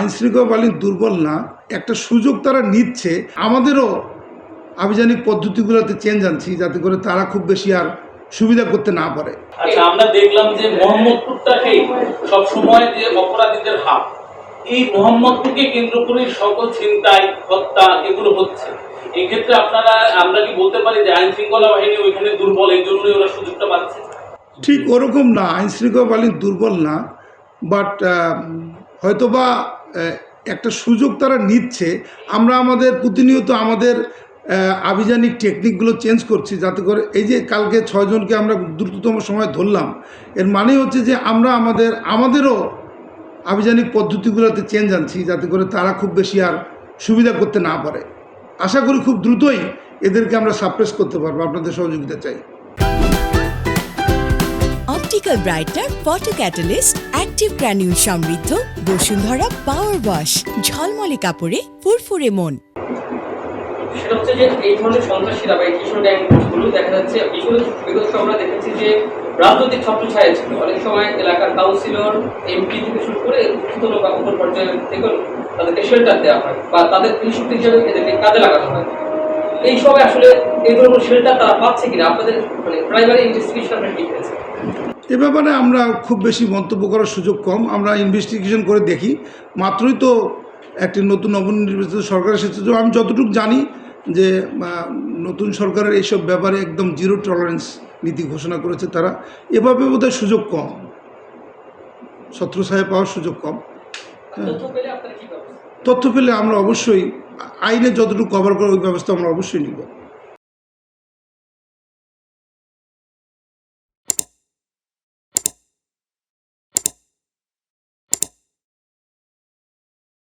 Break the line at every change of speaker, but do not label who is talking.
আইন শৃঙ্খলা বাহিনী দুর্বল না, একটা সুযোগ তারা নিচ্ছে। আমাদেরও আভিযানিক পদ্ধতিগুলোতে চেঞ্জ আনছি যাতে করে তারা খুব বেশি আর সুবিধা করতে না পারে।
আচ্ছা, আমরা দেখলাম যে মোহাম্মদপুরটাকেই সবসময় যে অপরাধীদের হাত, এই মোহাম্মদপুরকে কেন্দ্র করে সকল ছিনতাই, হত্যা এগুলো হচ্ছে। এই ক্ষেত্রে আমরা কি বলতে পারি যে আইন শৃঙ্খলা বাহিনী ওইখানে দুর্বল, এই জন্যই ওরা সুযোগটা পাচ্ছে?
ঠিক ওরকম না, আইন শৃঙ্খলা বাহিনী দুর্বল না, বাট হয়তোবা একটা সুযোগ তারা নিচ্ছে। আমরা আমাদের প্রতিনিয়ত আমাদের আভিযানিক টেকনিকগুলো চেঞ্জ করছি যাতে করে এই যে কালকে 6 জনকে আমরা দ্রুততম সময় ধরলাম, এর মানে হচ্ছে যে আমরা আমাদেরও আভিযানিক পদ্ধতিগুলোতে চেঞ্জ আনছি যাতে করে তারা খুব বেশি আর সুবিধা করতে না পারে। আশা করি খুব দ্রুতই এদেরকে আমরা সাপ্রেস করতে পারবো। আপনাদের সহযোগিতা চাই।
Optical brighter, photo catalyst, active granule সমৃদ্ধ বসুন্ধরা পাওয়ার ওয়াশ, ঝলমলে কাপড়ে ফুরফুরে মন।
সেটা হচ্ছে যে এই ধরনের সন্ত্রাসীরা বা এই কিশোর গ্যাংগুলো দেখা যাচ্ছে বিগত আমরা দেখেছি যে রাজনৈতিক ছত্রছায়া ছিল। অনেক সময় এলাকার কাউন্সিলর, এমপি থেকে শুরু করে উচ্চতর বা উপর পর্যায়ে থেকে তাদেরকে শেল্টার দেওয়া হয় বা তাদের কৃষক হিসেবে এদেরকে কাজে লাগানো হয়। এই সময় আসলে এই ধরনের শেল্টার তারা পাচ্ছে কিনা, আপনাদের মানে প্রাইমারি ইনভেস্টিগেশন আপনার কি হয়েছে?
এ ব্যাপারে আমরা খুব বেশি মন্তব্য করার সুযোগ কম। আমরা ইনভেস্টিগেশন করে দেখি। মাত্রই তো একটি নতুন নবনির্বাচিত সরকার এসেছে। আমি যতটুকু জানি যে নতুন সরকারের এইসব ব্যাপারে একদম জিরো টলারেন্স নীতি ঘোষণা করেছে তারা। এভাবে বোধহয় সুযোগ কম, ছত্রছায়া পাওয়ার সুযোগ কম। তথ্য পেলে আমরা অবশ্যই আইনে যতটুকু কভার করার ওই ব্যবস্থা আমরা অবশ্যই নিব।